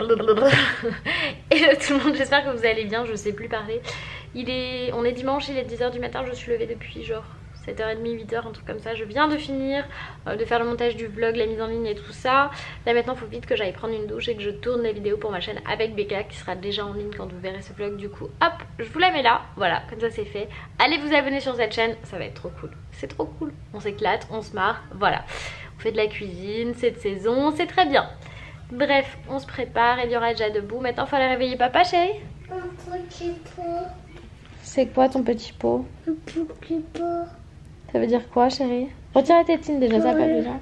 Hello tout le monde, j'espère que vous allez bien, je sais plus parler. On est dimanche, il est 10 h du matin, je suis levée depuis genre 7h30, 8h, un truc comme ça. Je viens de finir de faire le montage du vlog, la mise en ligne et tout ça. Là maintenant il faut vite que j'aille prendre une douche et que je tourne la vidéo pour ma chaîne avec Becca qui sera déjà en ligne quand vous verrez ce vlog. Du coup hop, je vous la mets là, voilà, comme ça c'est fait. Allez vous abonner sur cette chaîne, ça va être trop cool. C'est trop cool, on s'éclate, on se marre, voilà. On fait de la cuisine, c'est de saison, c'est très bien. Bref, on se prépare, il y aura déjà debout. Maintenant il faut aller réveiller papa chérie. Un petit pot. C'est quoi ton petit pot? Un petit pot. Ça veut dire quoi chérie? Retire la tétine déjà, ça va déjà.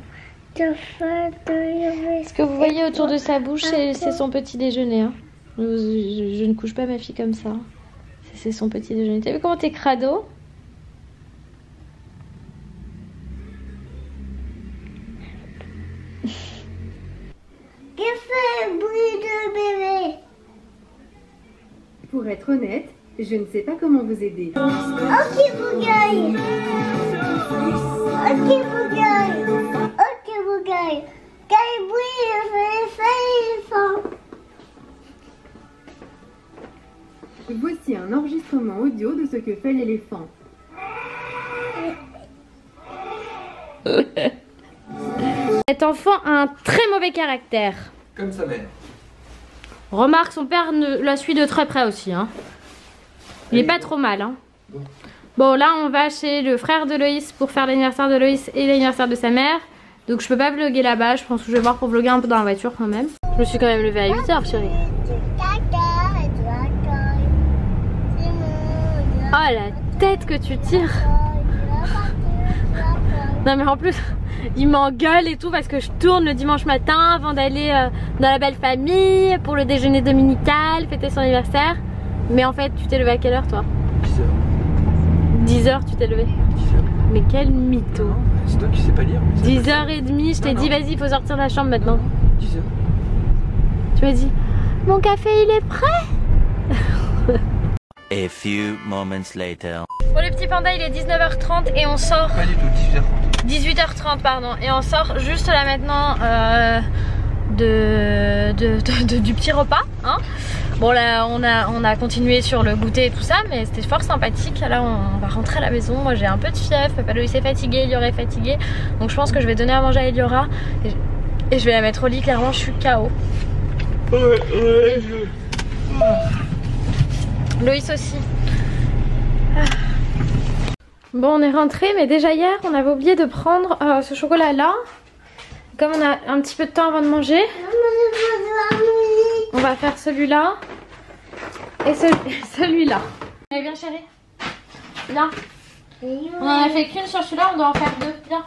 Ce que vous voyez autour de sa bouche, c'est son petit déjeuner. Hein. Je ne couche pas ma fille comme ça. C'est son petit déjeuner. T'as vu comment t'es crado? Qui fait le bruit de bébé? Pour être honnête, je ne sais pas comment vous aider. Ok, vous gagne. Ok, vous gagne. Ok, vous gagne. Quel bruit fait l'éléphant? Voici un enregistrement audio de ce que fait l'éléphant. Cet enfant a un très mauvais caractère. Comme sa mère. Remarque, son père la suit de très près aussi. Hein. Il est pas trop mal. Hein. Bon, là, on va chez le frère de Loïs pour faire l'anniversaire de Loïs et l'anniversaire de sa mère. Donc, je peux pas vlogger là-bas. Je pense que je vais voir pour vlogger un peu dans la voiture quand même. Je me suis quand même levée à 8 h, chérie. Oh, la tête que tu tires. Non, mais en plus, il m'engueule et tout parce que je tourne le dimanche matin avant d'aller dans la belle famille pour le déjeuner dominical, fêter son anniversaire. Mais en fait, tu t'es levé à quelle heure toi? 10 h. 10 h tu t'es levé? 10 h. Mais quel mytho. C'est toi qui sais pas lire. 10h30, je t'ai dit vas-y, il faut sortir de la chambre maintenant. 10 h. Tu m'as dit, mon café il est prêt. A few moments later. Bon les petits pandas, il est 19h30 et on sort. Pas du tout, 18 h30. 18h30 pardon. Et on sort juste là maintenant du petit repas. Hein. Bon là on a continué sur le goûter et tout ça, mais c'était fort sympathique. Là on va rentrer à la maison. Moi j'ai un peu de fièvre, papa Loïs est fatigué, Eliora est fatigué. Donc je pense que je vais donner à manger à Eliora et je vais la mettre au lit, clairement je suis KO. Loïs aussi. Bon on est rentré, mais déjà hier on avait oublié de prendre ce chocolat là. Comme on a un petit peu de temps avant de manger, on va faire celui-là et celui-là. Allez viens chérie. Viens. On en a fait qu'une sur celui-là, on doit en faire deux. Viens.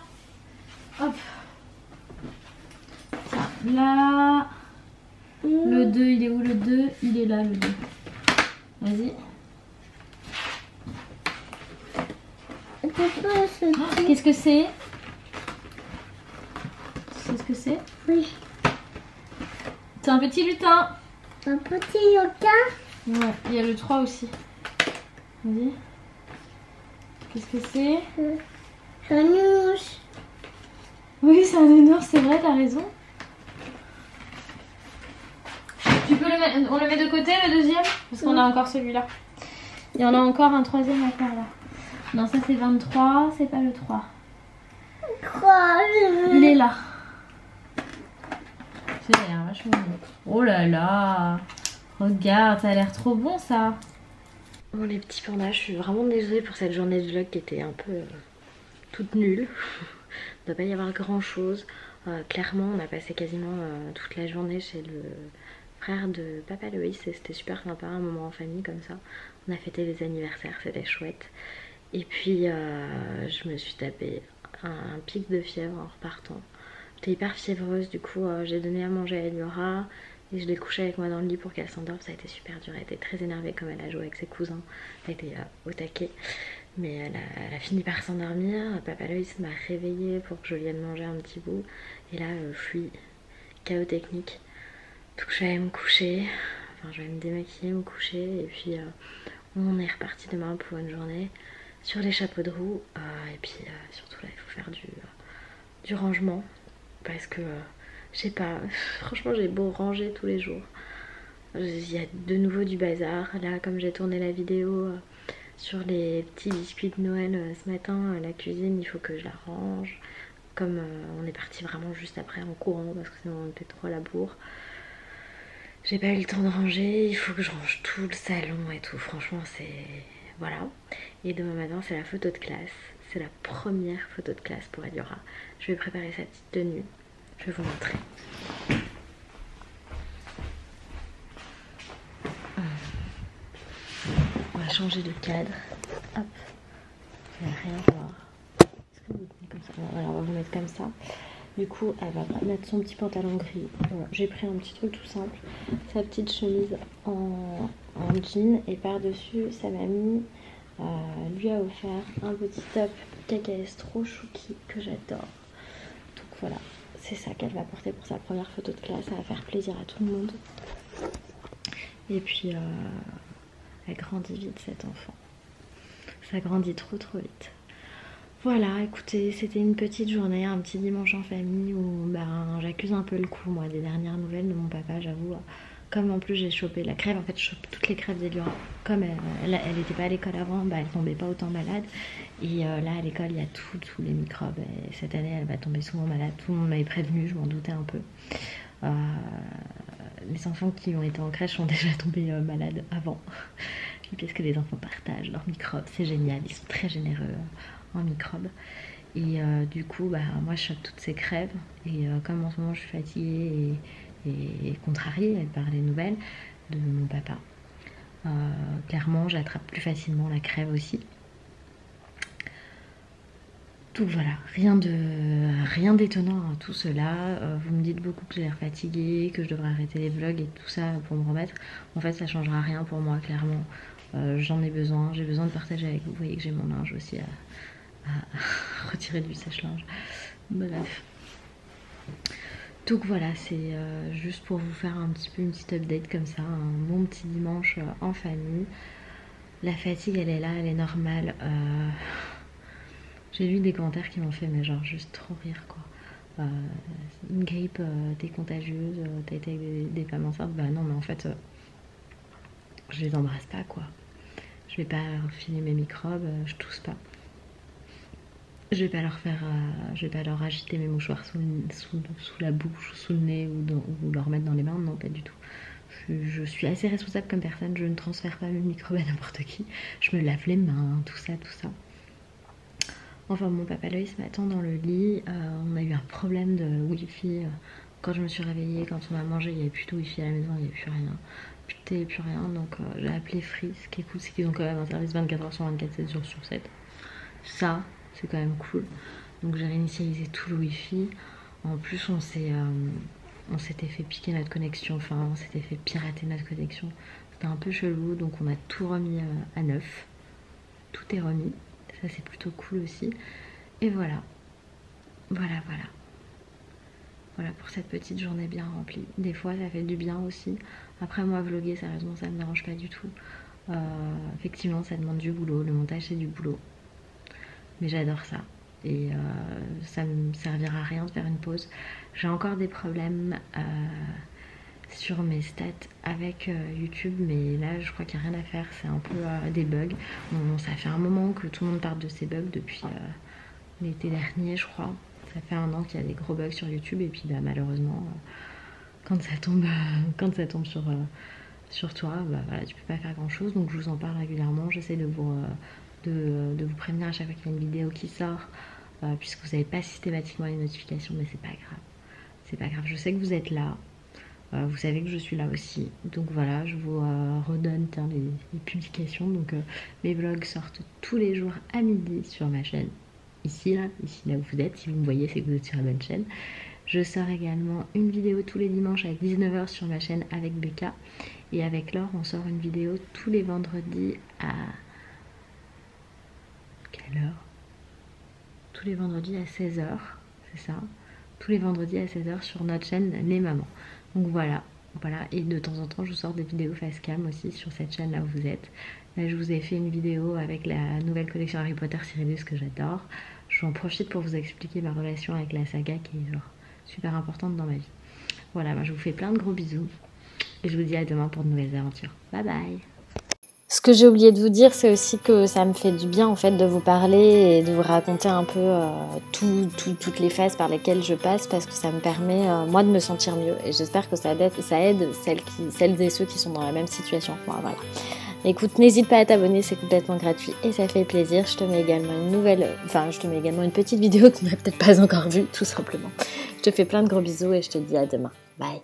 Hop. Tiens, là. Le 2 il est où le 2? Il est là le 2. Vas-y. Oh, qu'est-ce que c'est? Tu sais ce que c'est? Oui. C'est un petit lutin. Un petit yoga. Ouais, il y a le 3 aussi. Vas-y. Qu'est-ce que c'est? Un nounours. Oui, c'est un nounours, c'est vrai, t'as raison. Tu peux le mettre, on le met de côté le deuxième? Parce qu'on a encore celui-là. Et on a encore un troisième à faire là. Non, ça c'est 23, c'est pas le 3. Quoi? Il est là. C'est l'air vachement bon. Oh là là. Regarde, ça a l'air trop bon ça. Bon les petits pandas, je suis vraiment désolée pour cette journée de vlog qui était un peu toute nulle. Il ne doit pas y avoir grand chose. Clairement on a passé quasiment toute la journée chez le frère de papa Loïs et c'était super sympa, un moment en famille comme ça. On a fêté les anniversaires, c'était chouette. Et puis je me suis tapé un pic de fièvre en repartant. J'étais hyper fiévreuse, du coup j'ai donné à manger à Eliora et je l'ai couchée avec moi dans le lit pour qu'elle s'endorme. Ça a été super dur, elle était très énervée comme elle a joué avec ses cousins, elle était au taquet. Mais elle a fini par s'endormir. Papa Loïs m'a réveillée pour que je vienne manger un petit bout. Et là je suis KO technique. Donc je vais aller me coucher, enfin je vais me démaquiller, me coucher et puis on est reparti demain pour une journée sur les chapeaux de roue et puis surtout là il faut faire du rangement parce que Je sais pas, franchement j'ai beau ranger tous les jours. Il y a de nouveau du bazar. Là, comme j'ai tourné la vidéo sur les petits biscuits de Noël ce matin, la cuisine, il faut que je la range. Comme on est parti vraiment juste après en courant parce que sinon on était trop à la bourre. J'ai pas eu le temps de ranger, il faut que je range tout le salon et tout. Franchement, c'est... Voilà. Et demain matin, c'est la photo de classe. C'est la première photo de classe pour Eliora. Je vais préparer sa petite tenue. Je vais vous montrer. On va changer de cadre. Hop. Il n'y a rien à voir. Est-ce que vous tenez comme ça? Voilà, on va vous mettre comme ça. Du coup, elle va mettre son petit pantalon gris. Voilà, j'ai pris un petit truc tout simple. Sa petite chemise en jean. Et par-dessus, sa mamie lui a offert un petit top KKS trop chouki que j'adore. Donc voilà, c'est ça qu'elle va porter pour sa première photo de classe. Ça va faire plaisir à tout le monde. Et puis, elle grandit vite cet enfant. Ça grandit trop vite. Voilà, écoutez, c'était une petite journée, un petit dimanche en famille où j'accuse un peu le coup, moi, des dernières nouvelles de mon papa, j'avoue. Comme en plus j'ai chopé la crève, en fait je chope toutes les crèves d'Eliora. Comme elle n'était pas à l'école avant, elle tombait pas autant malade. Et là à l'école il y a tous les microbes. Et cette année elle va tomber souvent malade. Tout le monde m'avait prévenu, je m'en doutais un peu. Les enfants qui ont été en crèche sont déjà tombés malades avant. Parce que les enfants partagent leurs microbes, c'est génial, ils sont très généreux en microbes. Et du coup moi je chope toutes ces crèves. Et comme en ce moment je suis fatiguée et contrariée par les nouvelles de mon papa, clairement j'attrape plus facilement la crève aussi. Donc voilà, rien d'étonnant à tout cela. Vous me dites beaucoup que j'ai l'air fatiguée, que je devrais arrêter les vlogs et tout ça pour me remettre. En fait ça changera rien pour moi, clairement. J'en ai besoin, j'ai besoin de partager avec vous. Vous voyez que j'ai mon linge aussi à retirer du sèche-linge. Bref. Donc voilà, c'est juste pour vous faire un petit peu une petite update comme ça, un bon petit dimanche en famille. La fatigue elle est là, elle est normale. J'ai lu des commentaires qui m'ont fait mais genre juste trop rire quoi. Une grippe, t'es contagieuse, t'as été avec des femmes enceintes. Bah non mais en fait je les embrasse pas quoi. Je vais pas filer mes microbes, je tousse pas. Je vais pas leur agiter mes mouchoirs sous la bouche, ou sous le nez ou leur mettre dans les mains, non pas du tout. Je suis assez responsable comme personne, je ne transfère pas mes microbes à n'importe qui. Je me lave les mains, tout ça. Enfin mon papa Loïs m'attend dans le lit, on a eu un problème de wifi quand je me suis réveillée, quand on a mangé, il n'y avait plus de wifi à la maison, il n'y avait plus rien. Plus de télé, plus rien, donc j'ai appelé Free. Ce qui est cool, c'est qu'ils ont quand même un service 24h sur 24, 7 jours sur 7. Ça, c'est quand même cool. Donc j'ai réinitialisé tout le wifi. En plus on s'était fait piquer notre connexion, enfin on s'était fait pirater notre connexion. C'était un peu chelou, donc on a tout remis à neuf. Tout est remis, ça c'est plutôt cool aussi. Et voilà. Voilà pour cette petite journée bien remplie. Des fois ça fait du bien aussi. Après moi vlogger sérieusement ça me dérange pas du tout. Effectivement ça demande du boulot, le montage c'est du boulot. Mais j'adore ça. Et ça me servira à rien de faire une pause. J'ai encore des problèmes sur mes stats avec YouTube, mais là je crois qu'il n'y a rien à faire, c'est un peu des bugs. Bon, ça fait un moment que tout le monde parle de ces bugs depuis l'été dernier je crois. Ça fait 1 an qu'il y a des gros bugs sur YouTube et puis malheureusement quand ça tombe sur toi, voilà, tu peux pas faire grand chose. Donc je vous en parle régulièrement, j'essaie de vous prévenir à chaque fois qu'il y a une vidéo qui sort, puisque vous n'avez pas systématiquement les notifications, mais c'est pas grave. C'est pas grave, je sais que vous êtes là, vous savez que je suis là aussi. Donc voilà, je vous redonne les publications. Donc mes vlogs sortent tous les jours à midi sur ma chaîne. Ici là où vous êtes, si vous me voyez c'est que vous êtes sur la bonne chaîne. Je sors également une vidéo tous les dimanches à 19h sur ma chaîne avec Becca. Et avec Laure, on sort une vidéo tous les vendredis à... Quelle heure? Tous les vendredis à 16h, c'est ça. Tous les vendredis à 16h sur notre chaîne Les Mamans. Donc voilà. Et de temps en temps, je vous sors des vidéos face cam aussi sur cette chaîne là où vous êtes. Là, je vous ai fait une vidéo avec la nouvelle collection Harry Potter Cyrillus que j'adore. J'en profite pour vous expliquer ma relation avec la saga qui est genre super importante dans ma vie. Voilà, moi je vous fais plein de gros bisous. Et je vous dis à demain pour de nouvelles aventures. Bye bye. Ce que j'ai oublié de vous dire, c'est aussi que ça me fait du bien en fait de vous parler et de vous raconter un peu toutes les phases par lesquelles je passe, parce que ça me permet moi de me sentir mieux, et j'espère que ça aide celles et ceux qui sont dans la même situation que moi. Voilà. Écoute, n'hésite pas à t'abonner, c'est complètement gratuit et ça fait plaisir. Je te mets également une petite vidéo que tu n'as peut-être pas encore vue, tout simplement. Je te fais plein de gros bisous et je te dis à demain. Bye.